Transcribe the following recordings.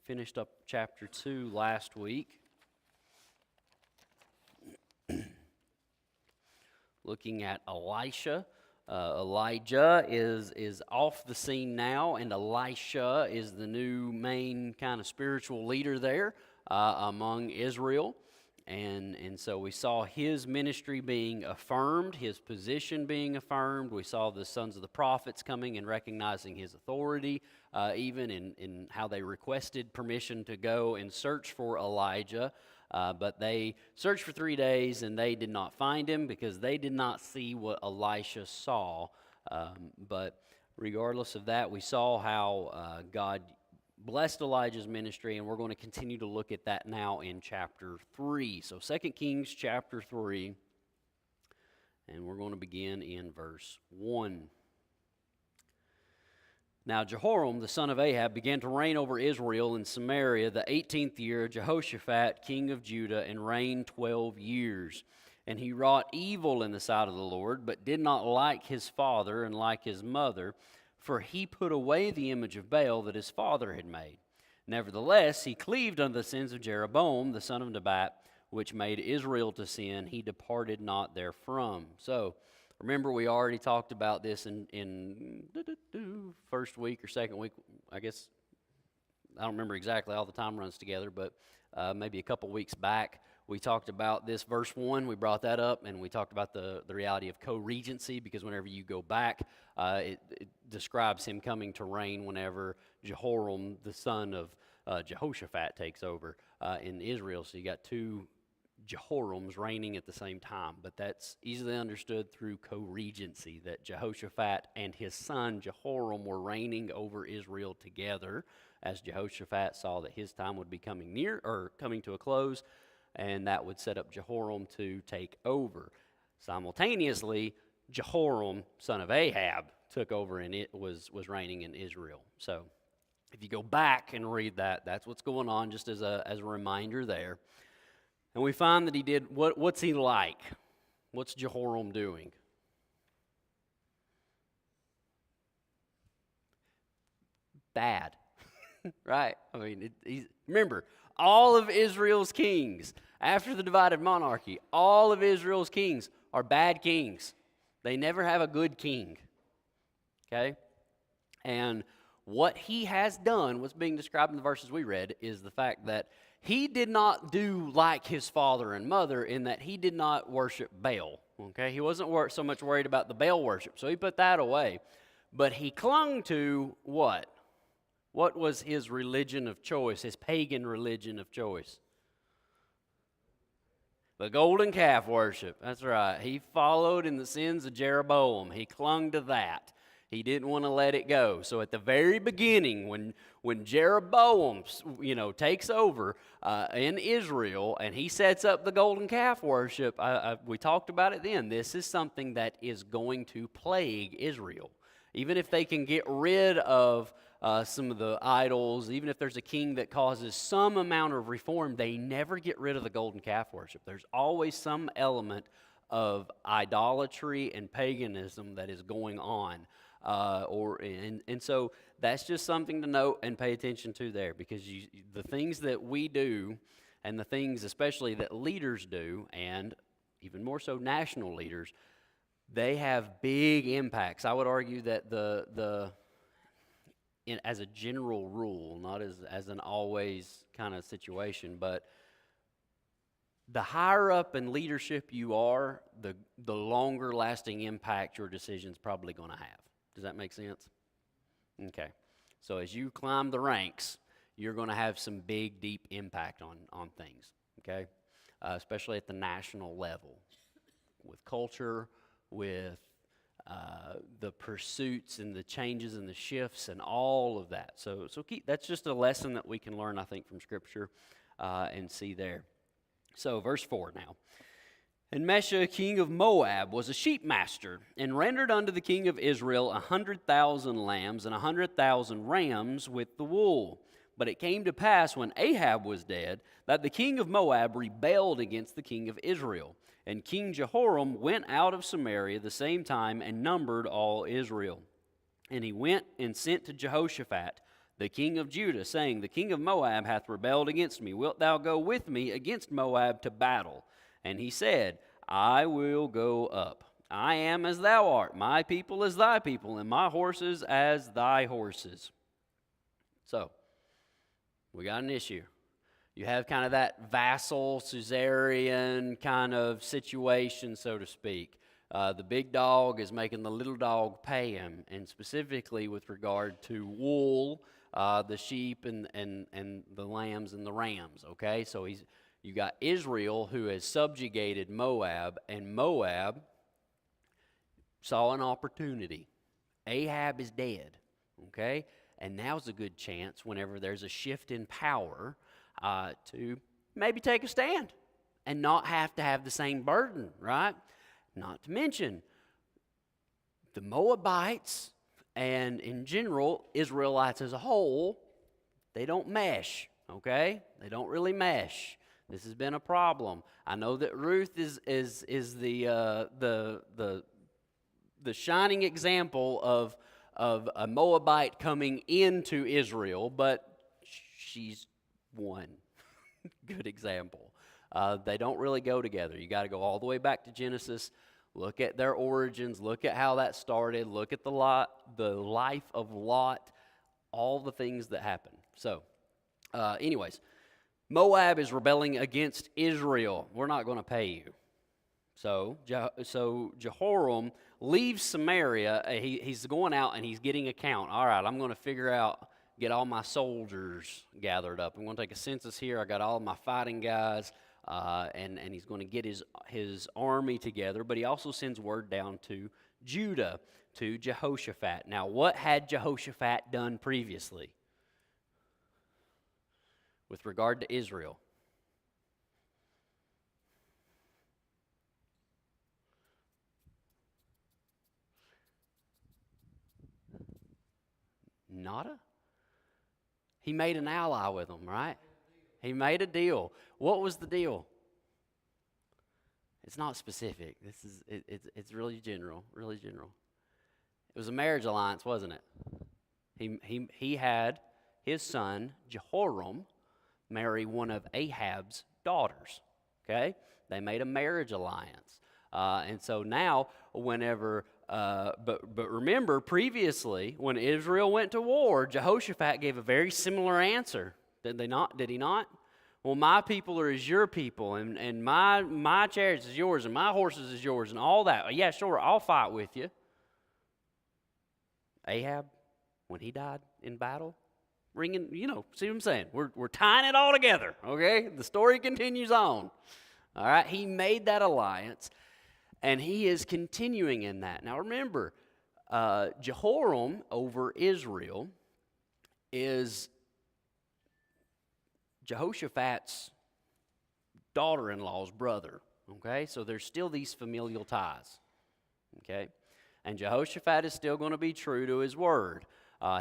finished up chapter 2 last week, looking at Elisha. Elijah is off the scene now, and Elisha is the new main kind of spiritual leader there among Israel. And so we saw his ministry being affirmed, his position being affirmed. We saw the sons of the prophets coming and recognizing his authority, even in how they requested permission to go and search for Elijah. But they searched for 3 days and they did not find him because they did not see what Elisha saw. But regardless of that, we saw how God blessed Elijah's ministry, and we're going to continue to look at that now in chapter 3. So 2 Kings chapter 3, and we're going to begin in verse 1. Now Jehoram, the son of Ahab, began to reign over Israel in Samaria the 18th year of Jehoshaphat, king of Judah, and reigned 12 years. And he wrought evil in the sight of the Lord, but did not like his father and like his mother, for he put away the image of Baal that his father had made. Nevertheless, he cleaved unto the sins of Jeroboam, the son of Nebat, which made Israel to sin. He departed not therefrom. So, remember, we already talked about this in first week or second week. I guess, I don't remember exactly, all the time runs together, but maybe a couple weeks back, we talked about this verse 1. We brought that up, and we talked about the reality of co-regency, because whenever you go back, it describes him coming to reign whenever Jehoram, the son of Jehoshaphat, takes over in Israel. So you got two Jehorams reigning at the same time, but that's easily understood through co-regency, that Jehoshaphat and his son Jehoram were reigning over Israel together, as Jehoshaphat saw that his time would be coming to a close, and that would set up Jehoram to take over. Simultaneously, Jehoram, son of Ahab, took over and it was reigning in Israel. So if you go back and read that, that's what's going on, just as a reminder there. And we find that he did, what's he like? What's Jehoram doing? Bad, right? I mean, remember, all of Israel's kings, after the divided monarchy, all of Israel's kings are bad kings. They never have a good king, okay? And what he has done, what's being described in the verses we read, is the fact that he did not do like his father and mother in that he did not worship Baal, okay? He wasn't so much worried about the Baal worship, so he put that away. But he clung to what? What was his religion of choice, his pagan religion of choice? The golden calf worship. That's right. He followed in the sins of Jeroboam. He clung to that. He didn't want to let it go. So at the very beginning, when Jeroboam, takes over in Israel and he sets up the golden calf worship, we talked about it then. This is something that is going to plague Israel. Even if they can get rid of some of the idols, even if there's a king that causes some amount of reform, they never get rid of the golden calf worship. There's always some element of idolatry and paganism that is going on. And so that's just something to note and pay attention to there, because the things that we do and the things especially that leaders do, and even more so national leaders, they have big impacts. I would argue that as a general rule, not as an always kind of situation, but the higher up in leadership you are, the longer lasting impact your decision's probably going to have. Does that make sense? Okay. So as you climb the ranks, you're going to have some big, deep impact on things, okay? Especially at the national level, with culture, with the pursuits and the changes and the shifts and all of that. So that's just a lesson that we can learn, I think, from Scripture and see there. So verse 4 now. And Mesha, king of Moab, was a sheep master, and rendered unto the king of Israel 100,000 lambs and 100,000 rams with the wool. But it came to pass, when Ahab was dead, that the king of Moab rebelled against the king of Israel. And King Jehoram went out of Samaria the same time and numbered all Israel. And he went and sent to Jehoshaphat, the king of Judah, saying, The king of Moab hath rebelled against me. Wilt thou go with me against Moab to battle? And he said, I will go up. I am as thou art, my people as thy people, and my horses as thy horses. So, we got an issue. You have kind of that vassal, suzerain kind of situation, so to speak. The big dog is making the little dog pay him, and specifically with regard to wool, the sheep and the lambs and the rams, okay? So you got Israel who has subjugated Moab, and Moab saw an opportunity. Ahab is dead, okay? And now's a good chance whenever there's a shift in power to maybe take a stand and not have to have the same burden, right? Not to mention the Moabites and in general, Israelites as a whole, they don't mesh, okay? They don't really mesh. This has been a problem. I know that Ruth is the shining example of a Moabite coming into Israel, but she's one good example. They don't really go together. You got to go all the way back to Genesis, look at their origins, look at how that started, look at the life of Lot, all the things that happened. So, anyways, Moab is rebelling against Israel. We're not going to pay you. So Jehoram leaves Samaria. He's going out and he's getting a count. All right, I'm going to get all my soldiers gathered up. I'm going to take a census here. I got all my fighting guys, and he's going to get his army together. But he also sends word down to Judah, to Jehoshaphat. Now, what had Jehoshaphat done previously with regard to Israel? Nada? He made an ally with them, right? He made a deal. What was the deal? It's not specific. It's really general, really general. It was a marriage alliance, wasn't it? He had his son Jehoram marry one of Ahab's daughters. Okay, they made a marriage alliance, and so now whenever. But remember, previously, when Israel went to war, Jehoshaphat gave a very similar answer. Did they not? Did he not? Well, my people are as your people, and my chariots is yours, and my horses is yours, and all that. Yeah, sure, I'll fight with you. Ahab, when he died in battle, ringing, see what I'm saying? We're tying it all together, okay? The story continues on. All right, he made that alliance. And he is continuing in that. Now remember, Jehoram over Israel is Jehoshaphat's daughter-in-law's brother. Okay, so there's still these familial ties. Okay, and Jehoshaphat is still going to be true to his word.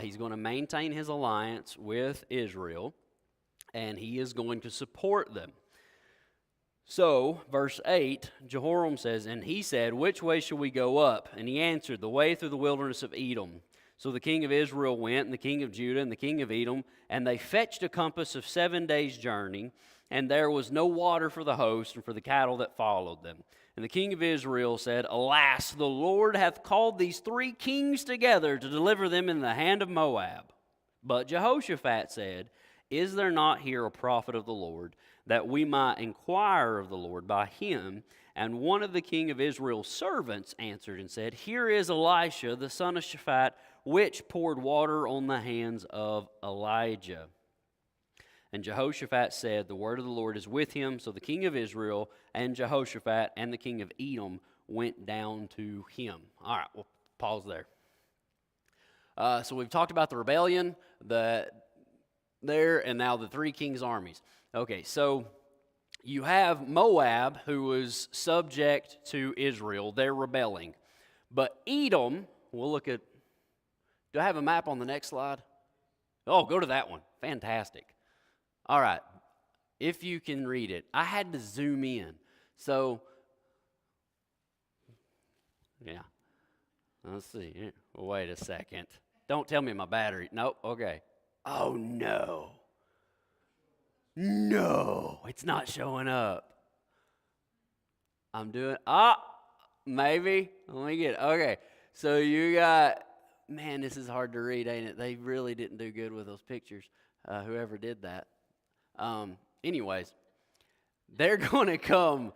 He's going to maintain his alliance with Israel, and he is going to support them. So, verse 8, Jehoram says, And he said, Which way shall we go up? And he answered, The way through the wilderness of Edom. So the king of Israel went, and the king of Judah, and the king of Edom, and they fetched a compass of 7 days' journey, and there was no water for the host and for the cattle that followed them. And the king of Israel said, Alas, the Lord hath called these 3 kings together to deliver them in the hand of Moab. But Jehoshaphat said, Is there not here a prophet of the Lord, that we might inquire of the Lord by him? And one of the king of Israel's servants answered and said, Here is Elisha, the son of Shaphat, which poured water on the hands of Elijah. And Jehoshaphat said, The word of the Lord is with him. So the king of Israel and Jehoshaphat and the king of Edom went down to him. All right, we'll pause there. So we've talked about the rebellion, and now the 3 kings' armies. Okay, so you have Moab, who was subject to Israel. They're rebelling. But Edom, we'll look at, do I have a map on the next slide? Oh, go to that one. Fantastic. All right, if you can read it. I had to zoom in. So, yeah. Let's see. Wait a second. Don't tell me my battery. Nope, okay. Oh, no. No, it's not showing up. I'm doing, maybe. Let me get it. Okay, so you got, man, this is hard to read, ain't it? They really didn't do good with those pictures, whoever did that. Anyways, they're going to come.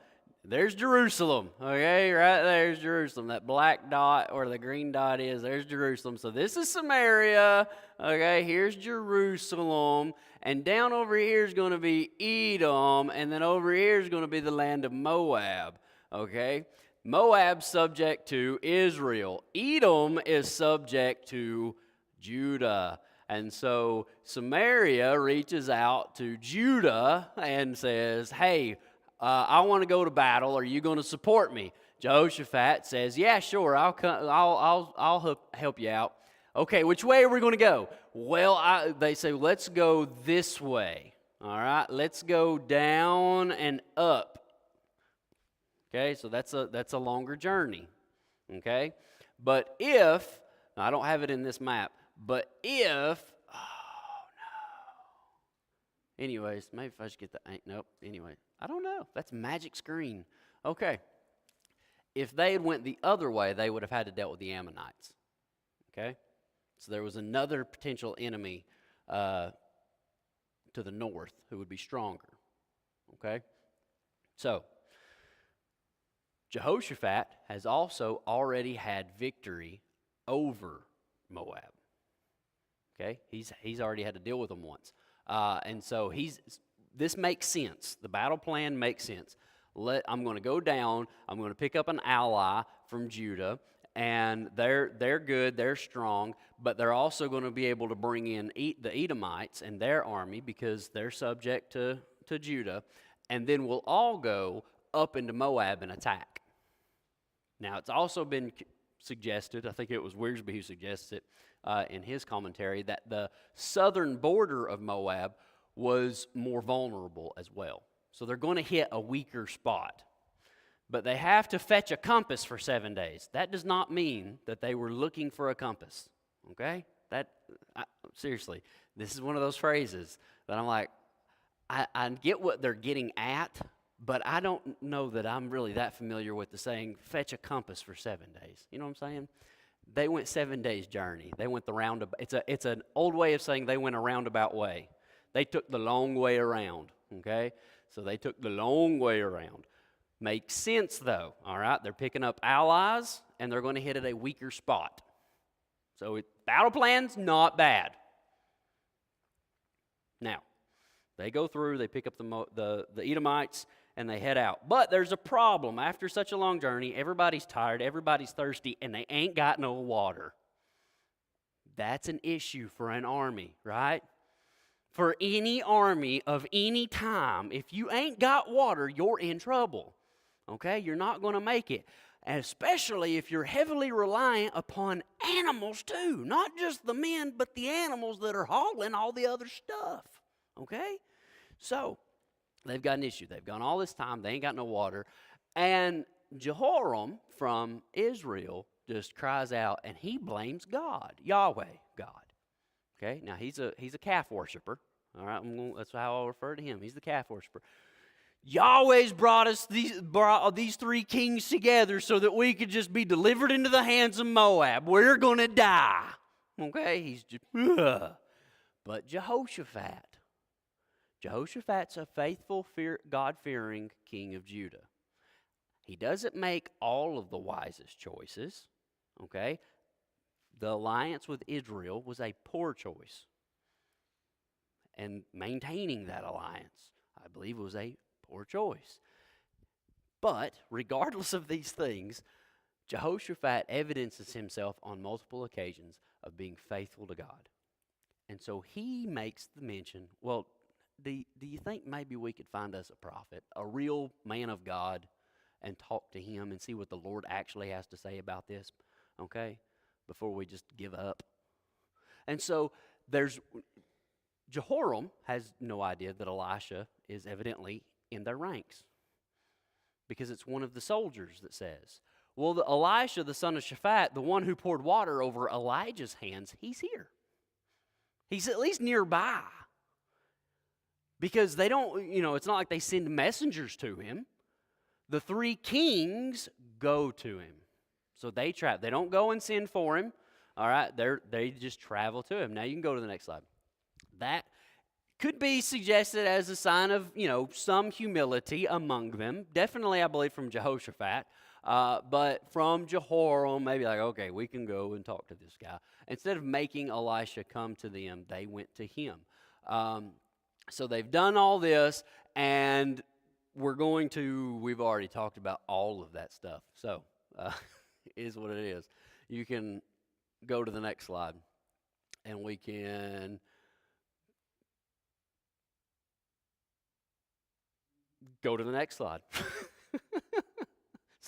There's Jerusalem, okay? Right there's Jerusalem. That black dot or the green dot there's Jerusalem. So this is Samaria, okay? Here's Jerusalem. And down over here is going to be Edom. And then over here is going to be the land of Moab, okay? Moab's subject to Israel. Edom is subject to Judah. And so Samaria reaches out to Judah and says, hey, I want to go to battle. Are you going to support me? Jehoshaphat says, yeah, sure, I'll help you out. Okay, which way are we going to go? Well, they say, let's go this way. All right, let's go down and up. Okay, so that's a longer journey. Okay, but if, I don't have it in this map, but if, anyways, maybe if I just get the, nope, anyway. I don't know. That's magic screen. Okay. If they had went the other way, they would have had to deal with the Ammonites. Okay? So there was another potential enemy to the north who would be stronger. Okay? So, Jehoshaphat has also already had victory over Moab. Okay? He's already had to deal with them once. And so this makes sense. The battle plan makes sense. I'm going to go down. I'm going to pick up an ally from Judah, and they're good. They're strong, but they're also going to be able to bring in the Edomites and their army because they're subject to Judah, and then we'll all go up into Moab and attack. Now, it's also been suggested, I think it was Wiersbe who suggested it in his commentary, that the southern border of Moab was more vulnerable as well. So they're going to hit a weaker spot. But they have to fetch a compass for 7 days. That does not mean that they were looking for a compass. Okay? Seriously, this is one of those phrases that I'm like, I get what they're getting at, but I don't know that I'm really that familiar with the saying, fetch a compass for 7 days. You know what I'm saying? They went 7 days journey. They went the roundabout. It's an old way of saying they went a roundabout way. They took the long way around, okay? So they took the long way around. Makes sense, though, all right? They're picking up allies, and they're going to hit at a weaker spot. So battle plan's not bad. Now, they go through, they pick up the Edomites, and they head out. But there's a problem. After such a long journey, everybody's tired, everybody's thirsty, and they ain't got no water. That's an issue for an army, right? For any army of any time, if you ain't got water, you're in trouble. Okay? You're not going to make it. And especially if you're heavily reliant upon animals too. Not just the men, but the animals that are hauling all the other stuff. Okay? So, they've got an issue. They've gone all this time. They ain't got no water. And Jehoram from Israel just cries out and he blames God. Yahweh, God. Okay? Now, he's a calf worshiper. All right? That's how I'll refer to him. He's the calf worshiper. Yahweh's brought these three kings together so that we could just be delivered into the hands of Moab. We're going to die. Okay? He's just, ugh. But Jehoshaphat's a faithful, God-fearing king of Judah. He doesn't make all of the wisest choices. Okay? The alliance with Israel was a poor choice. And maintaining that alliance, I believe, was a poor choice. But regardless of these things, Jehoshaphat evidences himself on multiple occasions of being faithful to God. And so he makes the mention, well, do you think maybe we could find us a prophet, a real man of God, and talk to him and see what the Lord actually has to say about this, okay, before we just give up? And so Jehoram has no idea that Elisha is evidently in their ranks because it's one of the soldiers that says, well, Elisha, the son of Shaphat, the one who poured water over Elijah's hands, he's here. He's at least nearby. Because they don't, it's not like they send messengers to him. The three kings go to him. So they travel. They don't go and send for him. All right, they just travel to him. Now you can go to the next slide. That could be suggested as a sign of, some humility among them. Definitely, I believe, from Jehoshaphat. But from Jehoram, maybe like, okay, we can go and talk to this guy. Instead of making Elisha come to them, they went to him. So they've done all this, and we've already talked about all of that stuff. So, it is what it is. You can go to the next slide, and we can go to the next slide.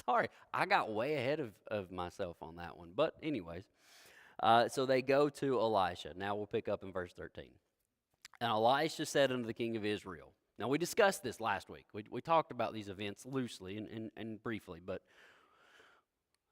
Sorry, I got way ahead of myself on that one. But anyways, so they go to Elisha. Now we'll pick up in verse 13. And Elisha said unto the king of Israel. Now we discussed this last week. We talked about these events loosely and briefly. But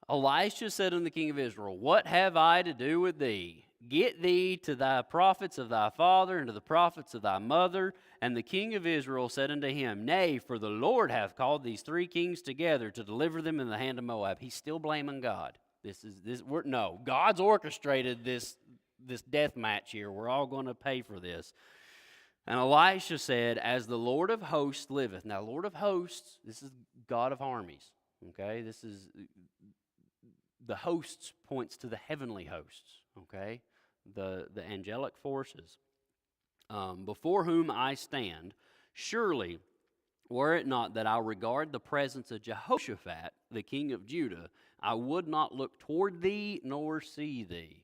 Elisha said unto the king of Israel, What have I to do with thee? Get thee to thy prophets of thy father and to the prophets of thy mother. And the king of Israel said unto him, Nay, for the Lord hath called these three kings together to deliver them in the hand of Moab. He's still blaming God. God's orchestrated this death match here. We're all going to pay for this. And Elisha said, As the Lord of hosts liveth. Now, Lord of hosts, this is God of armies. Okay, this is the hosts points to the heavenly hosts. Okay, the angelic forces. Before whom I stand, surely, were it not that I regard the presence of Jehoshaphat, the king of Judah, I would not look toward thee nor see thee.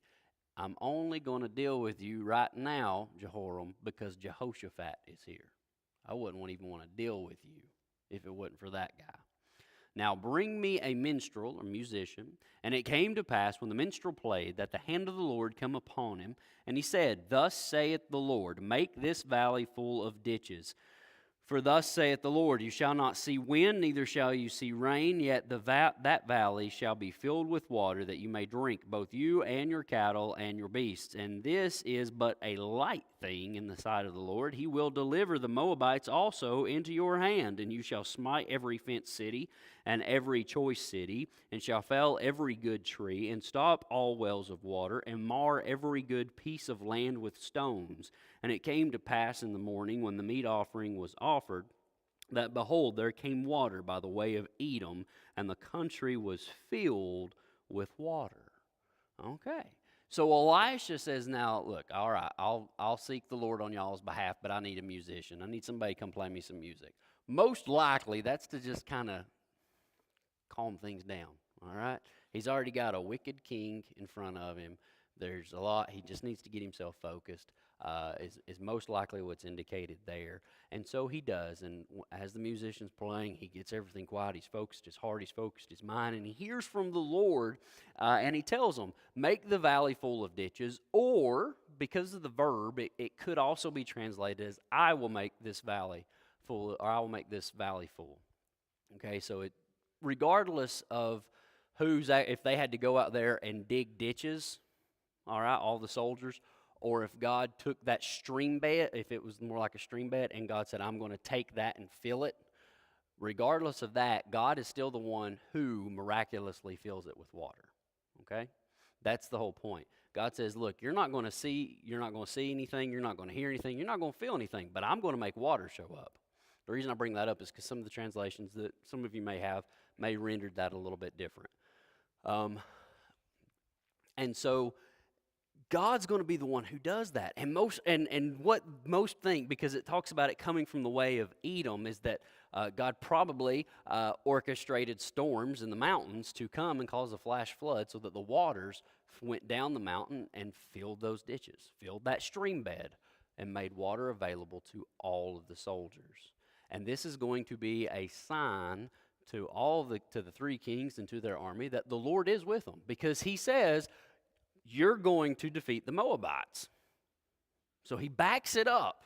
I'm only going to deal with you right now, Jehoram, because Jehoshaphat is here. I wouldn't even want to deal with you if it wasn't for that guy. Now bring me a minstrel or musician. And it came to pass when the minstrel played that the hand of the Lord come upon him. And he said, Thus saith the Lord, Make this valley full of ditches. For thus saith the Lord, You shall not see wind, neither shall you see rain, yet that valley shall be filled with water, that you may drink, both you and your cattle and your beasts. And this is but a light thing in the sight of the Lord. He will deliver the Moabites also into your hand, and you shall smite every fenced city and every choice city, and shall fell every good tree, and stop all wells of water, and mar every good piece of land with stones. And it came to pass in the morning, when the meat offering was offered, that, behold, there came water by the way of Edom, and the country was filled with water. Okay. So Elisha says, now, look, all right, I'll seek the Lord on y'all's behalf, but I need a musician. I need somebody to come play me some music. Most likely, that's to just kind of calm things down, all right? He's already got a wicked king in front of him. There's a lot. He just needs to get himself focused, is most likely what's indicated there. And so he does. And as the musician's playing, he gets everything quiet. He's focused his heart. He's focused his mind. And he hears from the Lord, and he tells him, Make the valley full of ditches. Or, because of the verb, it could also be translated as, I will make this valley full, or I will make this valley full. Okay, so regardless of if they had to go out there and dig ditches, all right, all the soldiers, or if God took that stream bed, if it was more like a stream bed, and God said, I'm going to take that and fill it, regardless of that, God is still the one who miraculously fills it with water, okay? That's the whole point. God says, look, you're not going to see anything, you're not going to hear anything, you're not going to feel anything, but I'm going to make water show up. The reason I bring that up is because some of the translations that some of you may have may rendered that a little bit different. And so God's going to be the one who does that. And what most think, because it talks about it coming from the way of Edom, is that God probably orchestrated storms in the mountains to come and cause a flash flood so that the waters went down the mountain and filled those ditches, filled that stream bed, and made water available to all of the soldiers. And this is going to be a sign to the three kings and to their army that the Lord is with them, because he says, you're going to defeat the Moabites. So he backs it up.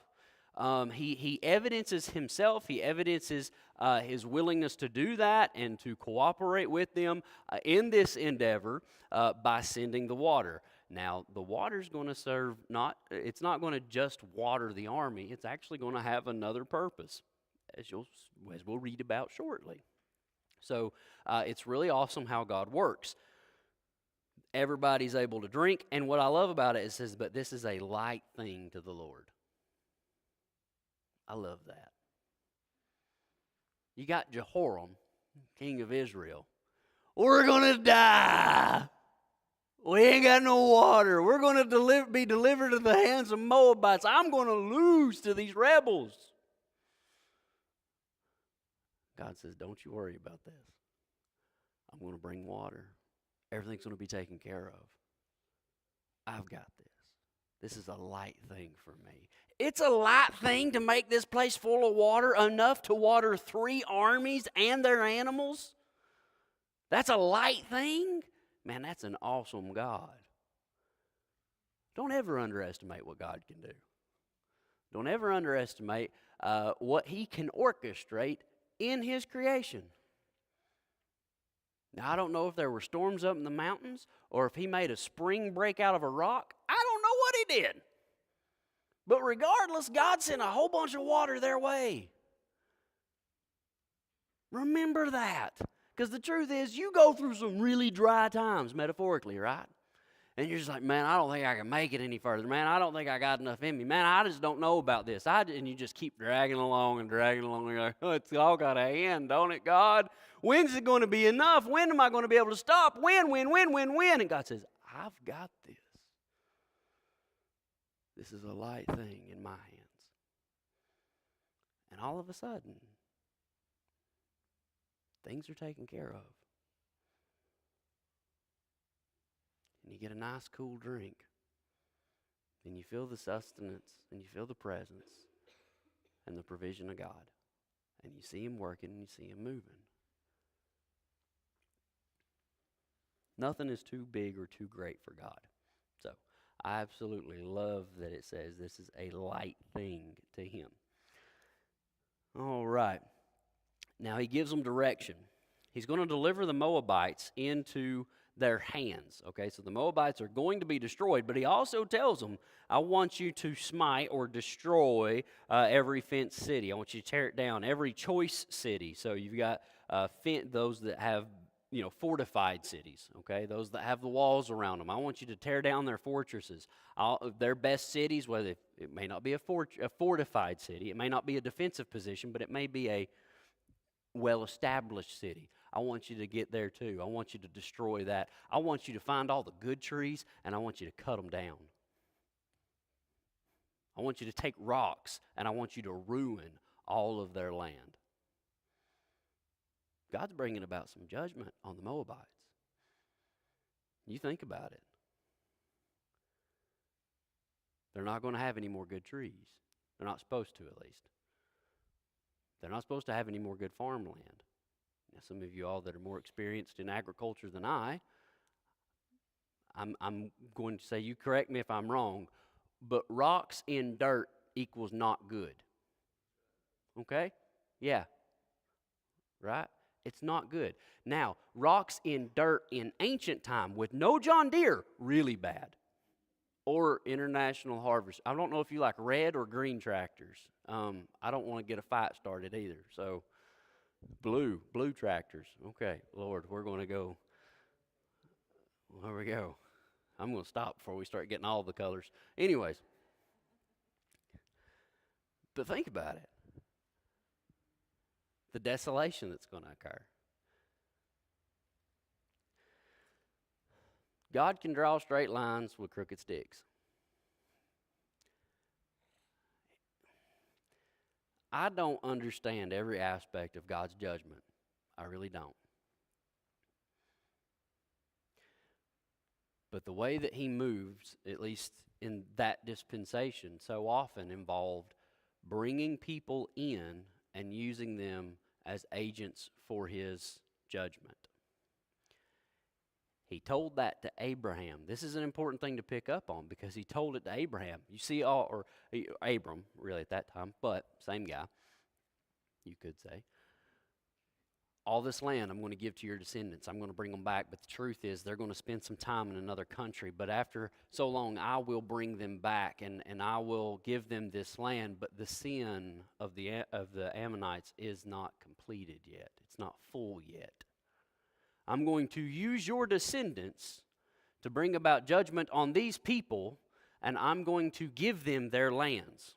He evidences himself. He evidences his willingness to do that and to cooperate with them in this endeavor by sending the water. Now, the water's going to serve it's not going to just water the army. It's actually going to have another purpose, as we'll read about shortly. So it's really awesome how God works. Everybody's able to drink, and what I love about it, it says, but this is a light thing to the Lord. I love that. You got Jehoram, king of Israel. We're going to die. We ain't got no water. We're going to be delivered to the hands of Moabites. I'm going to lose to these rebels. God says, don't you worry about this. I'm going to bring water. Everything's going to be taken care of. I've got this. This is a light thing for me. It's a light thing to make this place full of water, enough to water 3 armies and their animals. That's a light thing? Man, that's an awesome God. Don't ever underestimate what God can do. Don't ever underestimate what He can orchestrate in His creation. Now, I don't know if there were storms up in the mountains or if He made a spring break out of a rock. I don't know what He did. But regardless, God sent a whole bunch of water their way. Remember that. Because the truth is, you go through some really dry times, metaphorically, right? And you're just like, man, I don't think I can make it any further. Man, I don't think I got enough in me. Man, I just don't know about this. And you just keep dragging along. And you're like, oh, it's all got to end, don't it, God? When's it going to be enough? When am I going to be able to stop? When? And God says, I've got this. This is a light thing in my hands. And all of a sudden, things are taken care of. And you get a nice cool drink. And you feel the sustenance, and you feel the presence and the provision of God. And you see Him working, and you see Him moving. Nothing is too big or too great for God. So I absolutely love that it says this is a light thing to Him. All right. Now He gives them direction. He's going to deliver the Moabites into their hands. Okay, so the Moabites are going to be destroyed, but He also tells them, I want you to smite or destroy every fenced city. I want you to tear it down, every choice city. So you've got those that have fortified cities, okay? Those that have the walls around them. I want you to tear down their fortresses. Their best cities, whether it may not be a fortified city, it may not be a defensive position, but it may be a well-established city. I want you to get there too. I want you to destroy that. I want you to find all the good trees, and I want you to cut them down. I want you to take rocks, and I want you to ruin all of their land. God's bringing about some judgment on the Moabites. You think about it. They're not going to have any more good trees. They're not supposed to, at least. They're not supposed to have any more good farmland. Now, some of you all that are more experienced in agriculture than I'm going to say, you correct me if I'm wrong, but rocks in dirt equals not good. Okay? Yeah. Right? It's not good. Now, rocks in dirt in ancient time with no John Deere, really bad. Or International Harvest. I don't know if you like red or green tractors. I don't want to get a fight started either. So, blue tractors. Okay, Lord, we're going to go. There we go. I'm going to stop before we start getting all the colors. Anyways. But think about it. The desolation that's going to occur. God can draw straight lines with crooked sticks. I don't understand every aspect of God's judgment. I really don't. But the way that He moves, at least in that dispensation, so often involved bringing people in and using them as agents for His judgment. He told that to Abraham. This is an important thing to pick up on because He told it to Abraham. You see, Abram, really at that time, but same guy, you could say. all this land I'm going to give to your descendants. I'm going to bring them back. But the truth is they're going to spend some time in another country. But after so long, I will bring them back, and I will give them this land. But the sin of the Ammonites is not completed yet. It's not full yet. I'm going to use your descendants to bring about judgment on these people, and I'm going to give them their lands.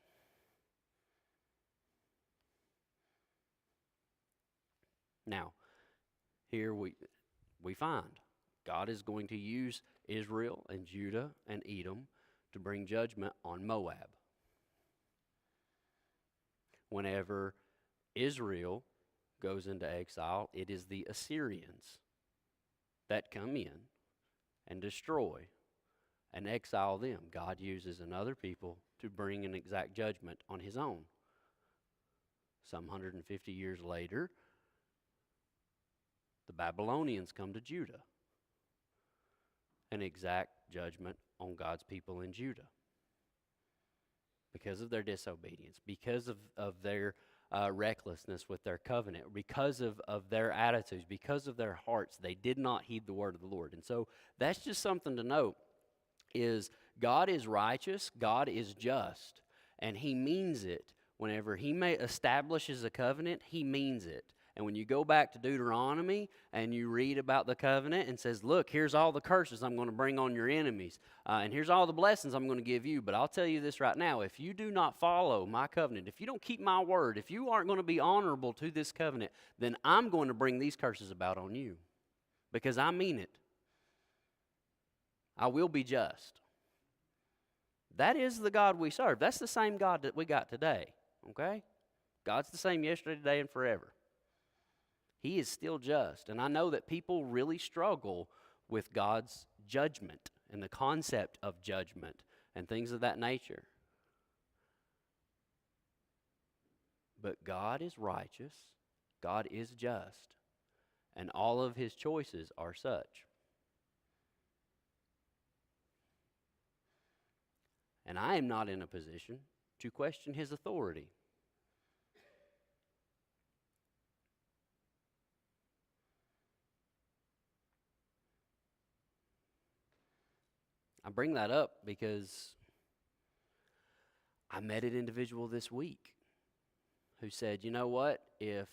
Now, here we find God is going to use Israel and Judah and Edom to bring judgment on Moab. Whenever Israel goes into exile, it is the Assyrians that come in and destroy and exile them. God uses another people to bring an exact judgment on his own. Some 150 years later, the Babylonians come to Judah and exact judgment on God's people in Judah because of their disobedience, because of their recklessness with their covenant, because of their attitudes, because of their hearts. They did not heed the word of the Lord. And so that's just something to note, is God is righteous, God is just, and he means it. Whenever he establishes a covenant, he means it. And when you go back to Deuteronomy and you read about the covenant and says, look, here's all the curses I'm going to bring on your enemies. And here's all the blessings I'm going to give you. But I'll tell you this right now, if you do not follow my covenant, if you don't keep my word, if you aren't going to be honorable to this covenant, then I'm going to bring these curses about on you. Because I mean it. I will be just. That is the God we serve. That's the same God that we got today. Okay? God's the same yesterday, today, and forever. He is still just. And I know that people really struggle with God's judgment and the concept of judgment and things of that nature. But God is righteous. God is just. And all of his choices are such. And I am not in a position to question his authority. I bring that up because I met an individual this week who said, you know what, if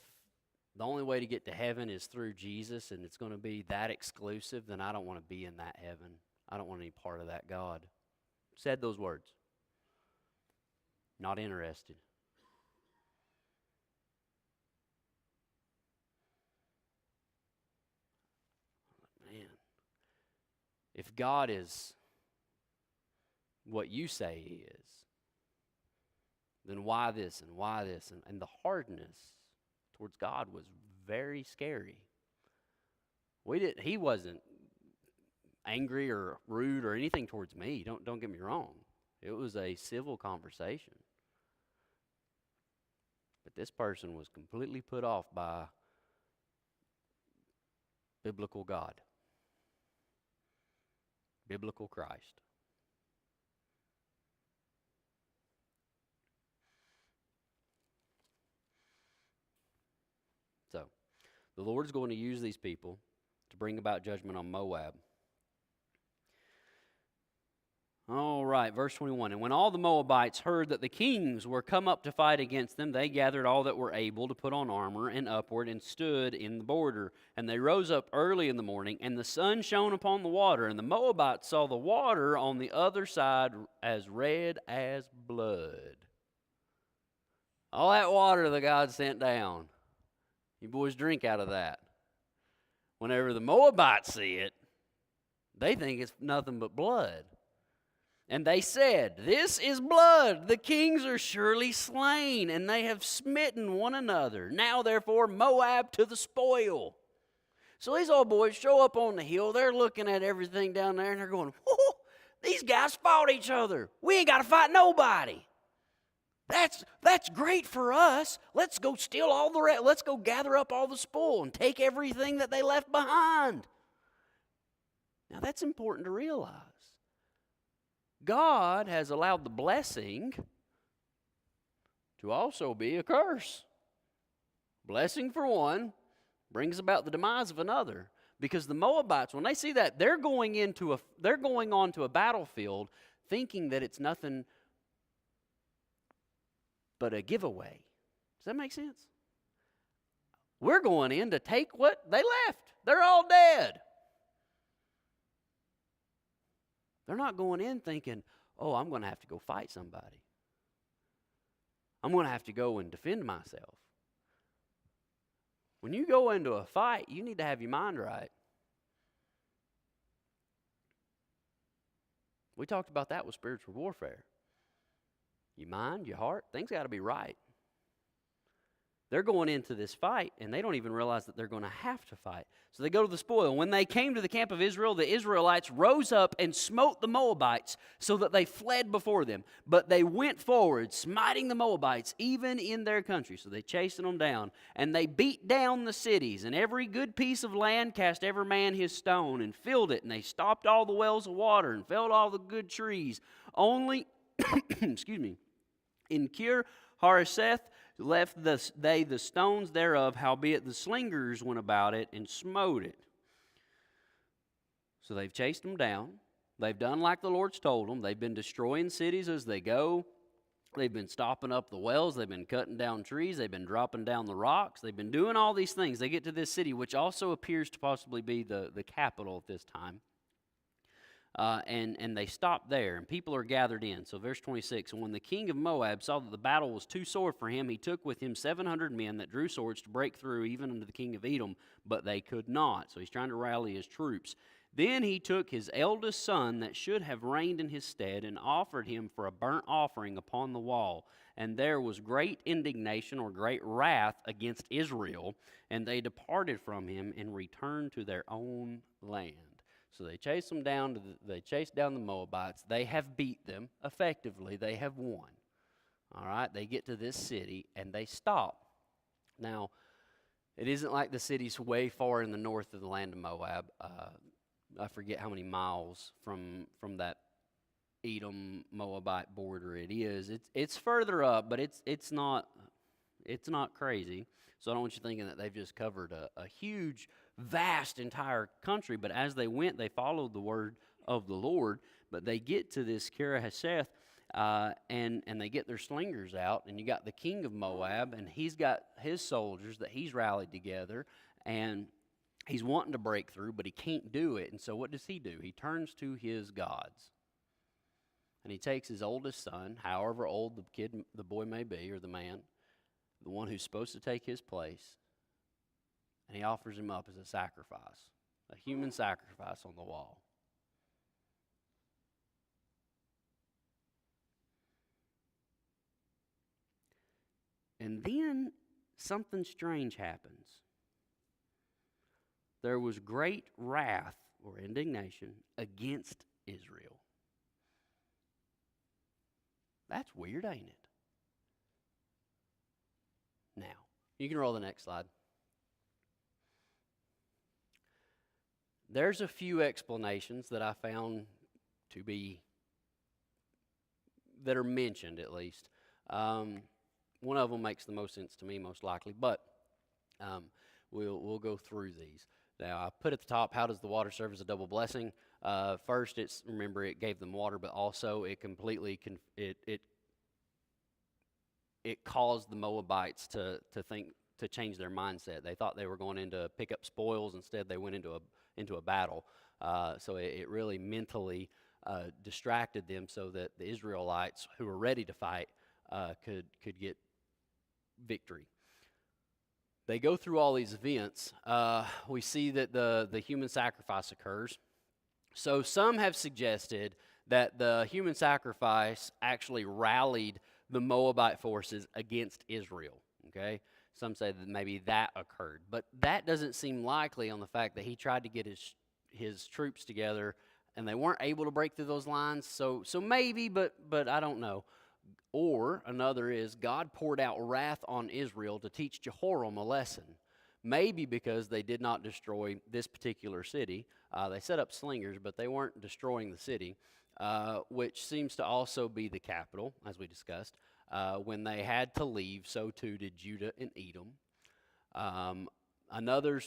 the only way to get to heaven is through Jesus and it's going to be that exclusive, then I don't want to be in that heaven. I don't want any part of that God. Said those words. Not interested. Man, if God is what you say he is, then why this and why this? And the hardness towards God was very scary. He wasn't angry or rude or anything towards me. Don't get me wrong. It was a civil conversation. But this person was completely put off by biblical God, biblical Christ. So, the Lord's going to use these people to bring about judgment on Moab. All right, verse 21. And when all the Moabites heard that the kings were come up to fight against them, they gathered all that were able to put on armor and upward and stood in the border. And they rose up early in the morning, and the sun shone upon the water. And the Moabites saw the water on the other side as red as blood. All that water that God sent down. You boys drink out of that. Whenever the Moabites see it, they think it's nothing but blood. And they said, this is blood. The kings are surely slain, and they have smitten one another. Now, therefore, Moab to the spoil. So these old boys show up on the hill. They're looking at everything down there, and they're going, whoa, these guys fought each other. We ain't got to fight nobody. That's great for us. Let's go steal all the rest. Let's go gather up all the spoil and take everything that they left behind. Now, that's important to realize. God has allowed the blessing to also be a curse. Blessing for one, brings about the demise of another. Because the Moabites, when they see that, they're going onto a battlefield thinking that it's nothing but a giveaway. Does that make sense? We're going in to take what they left. They're all dead. They're not going in thinking, oh, I'm going to have to go fight somebody. I'm going to have to go and defend myself. When you go into a fight, you need to have your mind right. We talked about that with spiritual warfare. Your mind, your heart, things got to be right. They're going into this fight, and they don't even realize that they're going to have to fight. So they go to the spoil. When they came to the camp of Israel, the Israelites rose up and smote the Moabites so that they fled before them. But they went forward, smiting the Moabites, even in their country. So they chased them down, and they beat down the cities. And every good piece of land cast every man his stone, and filled it. And they stopped all the wells of water, and felled all the good trees. Only, in Kir Hareseth left they the stones thereof, howbeit the slingers went about it and smote it. So they've chased them down. They've done like the Lord's told them. They've been destroying cities as they go. They've been stopping up the wells. They've been cutting down trees. They've been dropping down the rocks. They've been doing all these things. They get to this city, which also appears to possibly be the capital at this time. And they stopped there, and people are gathered in. So verse 26, and when the king of Moab saw that the battle was too sore for him, he took with him 700 men that drew swords to break through even unto the king of Edom, but they could not. So he's trying to rally his troops. Then he took his eldest son that should have reigned in his stead, and offered him for a burnt offering upon the wall. And there was great indignation, or great wrath, against Israel, and they departed from him and returned to their own land. So they chased them down. They chased down the Moabites. They have beat them effectively. They have won. All right. They get to this city and they stop. Now, it isn't like the city's way far in the north of the land of Moab. I forget how many miles from that Edom Moabite border it is. It's further up, but it's not crazy. So I don't want you thinking that they've just covered a huge, vast entire country. But as they went, they followed the word of the Lord. But they get to this Kir-Hareseth, and they get their slingers out. And you got the king of Moab, and he's got his soldiers that he's rallied together. And he's wanting to break through, but he can't do it. And so what does he do? He turns to his gods. And he takes his oldest son, however old the boy may be, or the man, the one who's supposed to take his place, and he offers him up as a sacrifice, a human sacrifice on the wall. And then something strange happens. There was great wrath or indignation against Israel. That's weird, ain't it? Now, you can roll the next slide. There's a few explanations that I found to be, that are mentioned at least. One of them makes the most sense to me, most likely, but we'll go through these. Now, I put at the top, how does the water serve as a double blessing? First, remember it gave them water, but also it completely it caused the Moabites to change their mindset. They thought they were going in to pick up spoils. Instead, they went into a battle. So it really mentally distracted them, so that the Israelites who were ready to fight could get victory. They go through all these events. We see that the human sacrifice occurs. So some have suggested that the human sacrifice actually rallied the Moabite forces against Israel. Okay? Some say that maybe that occurred. But that doesn't seem likely on the fact that he tried to get his troops together and they weren't able to break through those lines. So maybe, but I don't know. Or another is God poured out wrath on Israel to teach Jehoram a lesson. Maybe because they did not destroy this particular city. They set up slingers, but they weren't destroying the city, which seems to also be the capital, as we discussed. When they had to leave, so too did Judah and Edom. Another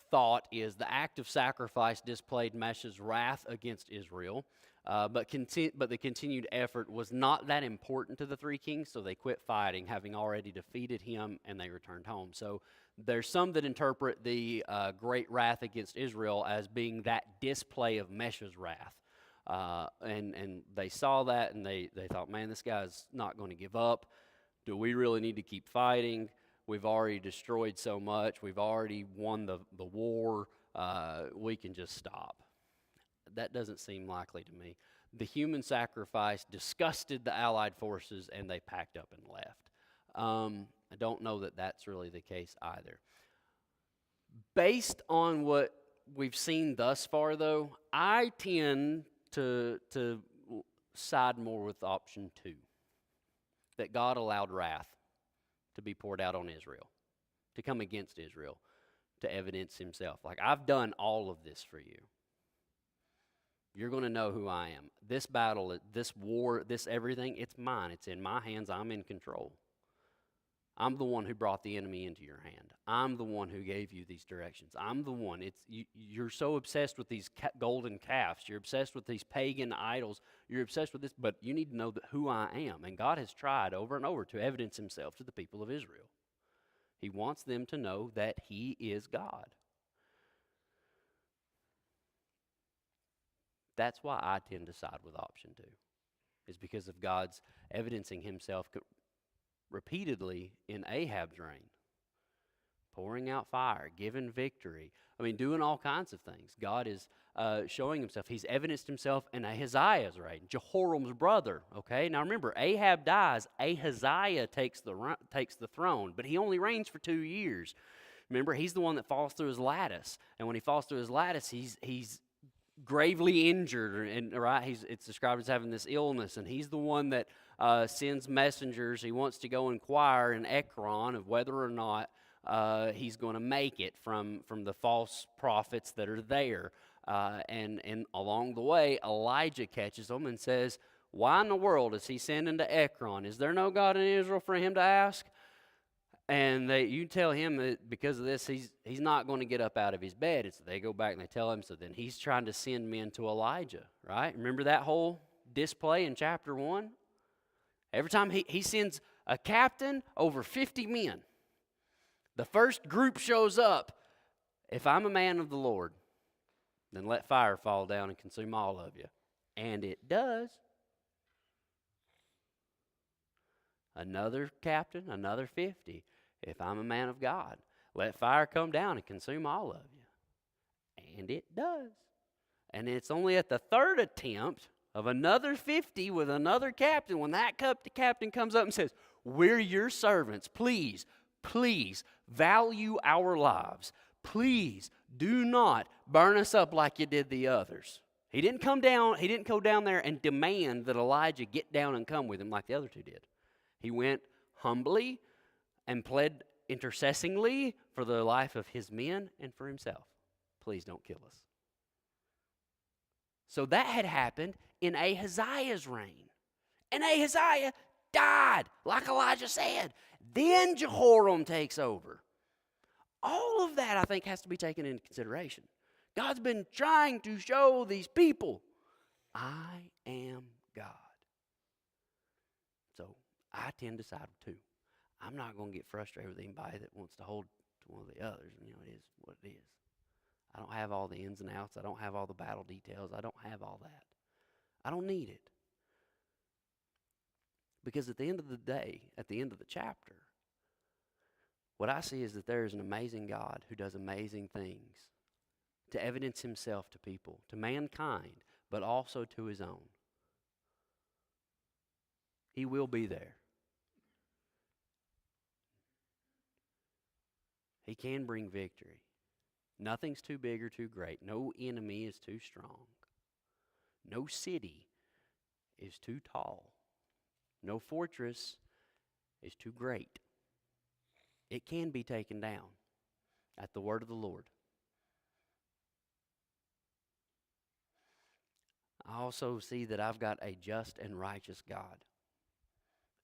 thought is the act of sacrifice displayed Mesh's wrath against Israel, but the continued effort was not that important to the three kings, so they quit fighting, having already defeated him, and they returned home. So there's some that interpret the great wrath against Israel as being that display of Mesh's wrath. And they saw that, and they thought, man, this guy's not going to give up. Do we really need to keep fighting? We've already destroyed so much. We've already won the war. We can just stop. That doesn't seem likely to me. The human sacrifice disgusted the Allied forces, and they packed up and left. I don't know that that's really the case either. Based on what we've seen thus far, though, I tend to side more with option 2, that God allowed wrath to be poured out on Israel, to come against Israel, to evidence himself. Like, I've done all of this for you. You're going to know who I am. This battle, this war, this everything, it's mine. It's in my hands. I'm in control. I'm the one who brought the enemy into your hand. I'm the one who gave you these directions. I'm the one. You're so obsessed with these golden calves. You're obsessed with these pagan idols. You're obsessed with this, but you need to know who I am. And God has tried over and over to evidence himself to the people of Israel. He wants them to know that he is God. That's why I tend to side with option 2, is because of God's evidencing himself repeatedly in Ahab's reign, pouring out fire, giving victory. I mean, doing all kinds of things. God is showing himself. He's evidenced himself in Ahaziah's reign, Jehoram's brother. Okay, now remember, Ahab dies, Ahaziah takes the throne, but he only reigns for 2 years. Remember, he's the one that falls through his lattice, and when he falls through his lattice, he's gravely injured, and right, it's described as having this illness, and he's the one that sends messengers. He wants to go inquire in Ekron of whether or not he's going to make it from the false prophets that are there. And along the way, Elijah catches him and says, why in the world is he sending to Ekron? Is there no God in Israel for him to ask? And you tell him that because of this, he's not going to get up out of his bed. And so they go back and they tell him, so then he's trying to send men to Elijah, right? Remember that whole display in chapter 1? Every time he sends a captain over 50 men, the first group shows up. If I'm a man of the Lord, then let fire fall down and consume all of you. And it does. Another captain, another 50. If I'm a man of God, let fire come down and consume all of you. And it does. And it's only at the third attempt of another 50 with another captain, when that captain comes up and says, we're your servants. Please, please value our lives. Please do not burn us up like you did the others. He didn't go down there and demand that Elijah get down and come with him like the other two did. He went humbly and pled intercessingly for the life of his men and for himself. Please don't kill us. So that had happened in Ahaziah's reign. And Ahaziah died, like Elijah said. Then Jehoram takes over. All of that, I think, has to be taken into consideration. God's been trying to show these people, I am God. So I tend to side with 2. I'm not going to get frustrated with anybody that wants to hold to one of the others. You know, it is what it is. I don't have all the ins and outs. I don't have all the battle details. I don't have all that. I don't need it. Because at the end of the day, at the end of the chapter, what I see is that there is an amazing God who does amazing things to evidence himself to people, to mankind, but also to his own. He will be there. He can bring victory. Nothing's too big or too great. No enemy is too strong. No city is too tall. No fortress is too great. It can be taken down at the word of the Lord. I also see that I've got a just and righteous God.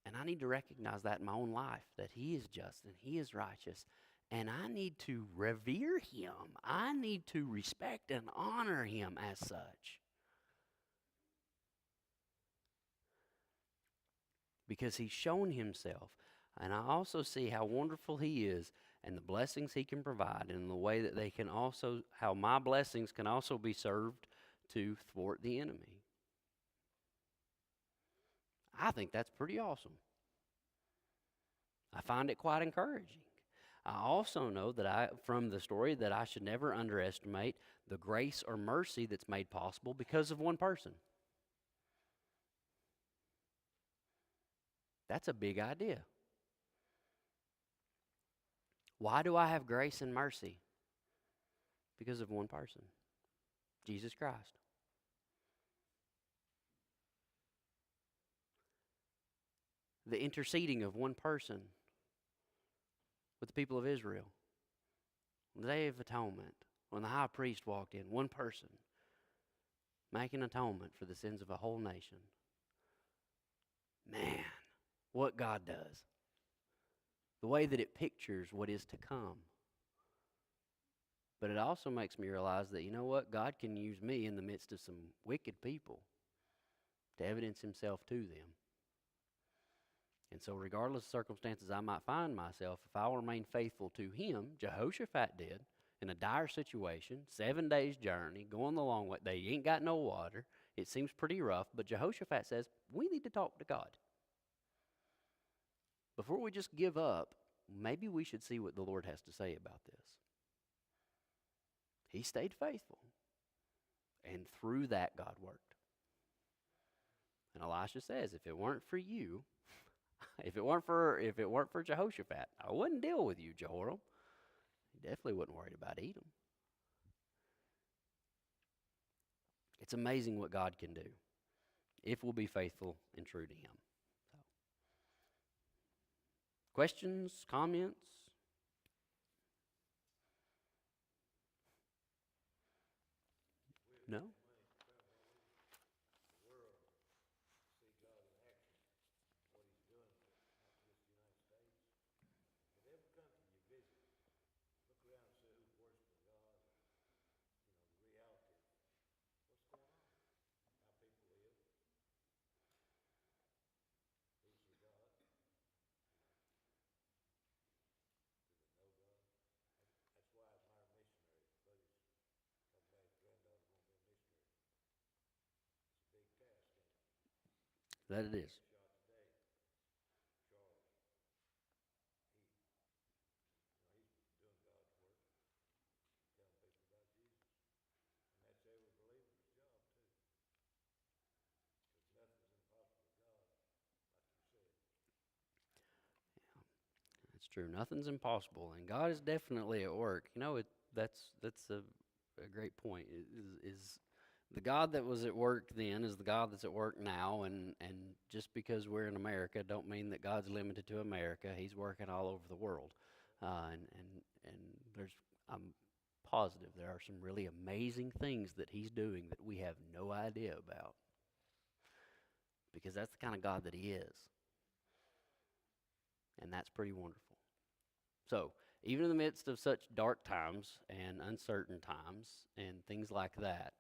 And I need to recognize that in my own life, that he is just and he is righteous. And I need to revere him. I need to respect and honor him as such. Because he's shown himself. And I also see how wonderful he is and the blessings he can provide, and the way that they can also, how my blessings can also be served to thwart the enemy. I think that's pretty awesome. I find it quite encouraging. I also know that from the story, that I should never underestimate the grace or mercy that's made possible because of one person. That's a big idea. Why do I have grace and mercy? Because of one person, Jesus Christ. The interceding of one person with the people of Israel. On the Day of Atonement, when the high priest walked in, one person making atonement for the sins of a whole nation. Man, what God does. The way that it pictures what is to come. But it also makes me realize that, you know what? God can use me in the midst of some wicked people to evidence himself to them. And so regardless of circumstances I might find myself, if I will remain faithful to him, Jehoshaphat did, in a dire situation, 7 days journey, going the long way, they ain't got no water, it seems pretty rough, but Jehoshaphat says, we need to talk to God. Before we just give up, maybe we should see what the Lord has to say about this. He stayed faithful, and through that God worked. And Elisha says, if it weren't for you, if it weren't for Jehoshaphat, I wouldn't deal with you, Jehoram. He definitely wasn't worried about Edom. It's amazing what God can do if we'll be faithful and true to him. So. Questions, comments? No? That it is. It's true. Nothing's impossible, and God is definitely at work. You know, that's a great point. Is the God that was at work then is the God that's at work now, and just because we're in America, don't mean that God's limited to America. He's working all over the world, and there's I'm positive there are some really amazing things that He's doing that we have no idea about, because that's the kind of God that He is, and that's pretty wonderful. So, even in the midst of such dark times and uncertain times and things like that,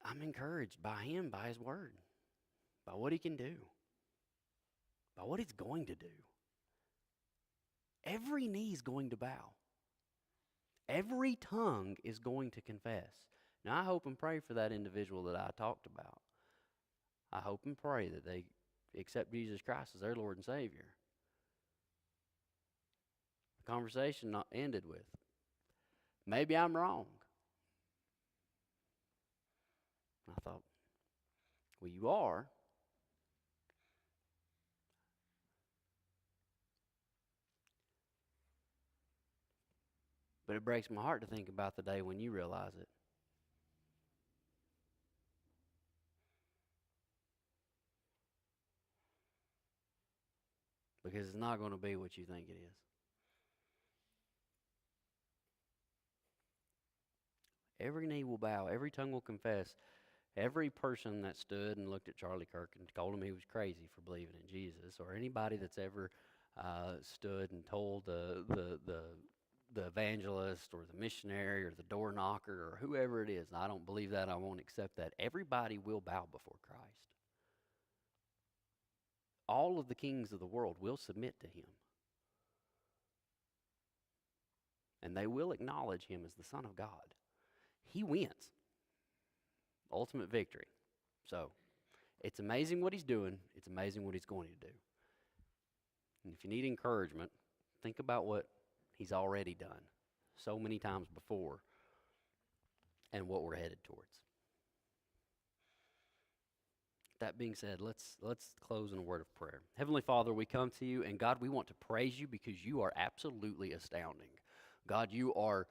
I'm encouraged by him, by his word, by what he can do, by what he's going to do. Every knee is going to bow. Every tongue is going to confess. Now, I hope and pray for that individual that I talked about. I hope and pray that they accept Jesus Christ as their Lord and Savior. The conversation ended with, maybe I'm wrong. I thought, well, you are. But it breaks my heart to think about the day when you realize it. Because it's not going to be what you think it is. Every knee will bow, every tongue will confess. Every person that stood and looked at Charlie Kirk and told him he was crazy for believing in Jesus, or anybody that's ever stood and told the evangelist or the missionary or the door knocker or whoever it is, I don't believe that, I won't accept that. Everybody will bow before Christ. All of the kings of the world will submit to him. And they will acknowledge him as the Son of God. He wins. Ultimate victory. So, it's amazing what he's doing. It's amazing what he's going to do. And if you need encouragement, think about what he's already done so many times before and what we're headed towards. That being said, let's close in a word of prayer. Heavenly Father, we come to you, and God, we want to praise you because you are absolutely astounding. God, you are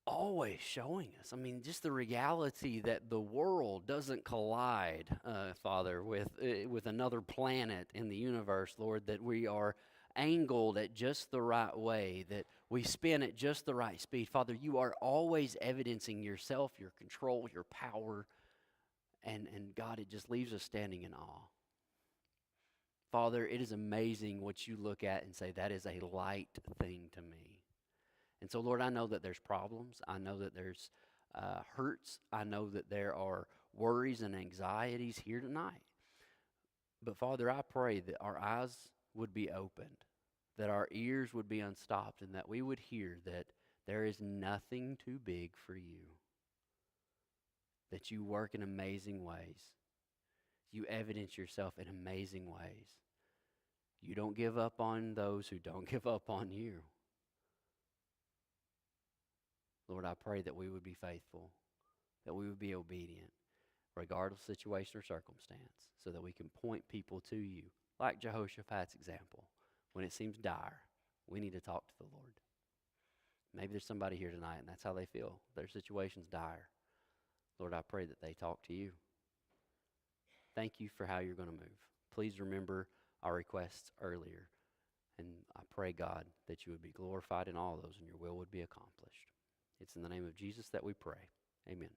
always showing us. I mean, just the reality that the world doesn't collide, Father, with another planet in the universe, Lord, that we are angled at just the right way, that we spin at just the right speed. Father, you are always evidencing yourself, your control, your power, and God, it just leaves us standing in awe. Father, it is amazing what you look at and say, that is a light thing to me. And so, Lord, I know that there's problems. I know that there's hurts. I know that there are worries and anxieties here tonight. But, Father, I pray that our eyes would be opened, that our ears would be unstopped, and that we would hear that there is nothing too big for you, that you work in amazing ways. You evidence yourself in amazing ways. You don't give up on those who don't give up on you. Lord, I pray that we would be faithful, that we would be obedient, regardless of situation or circumstance, so that we can point people to you, like Jehoshaphat's example. When it seems dire, we need to talk to the Lord. Maybe there's somebody here tonight, and that's how they feel. Their situation's dire. Lord, I pray that they talk to you. Thank you for how you're going to move. Please remember our requests earlier. And I pray, God, that you would be glorified in all those and your will would be accomplished. It's in the name of Jesus that we pray. Amen.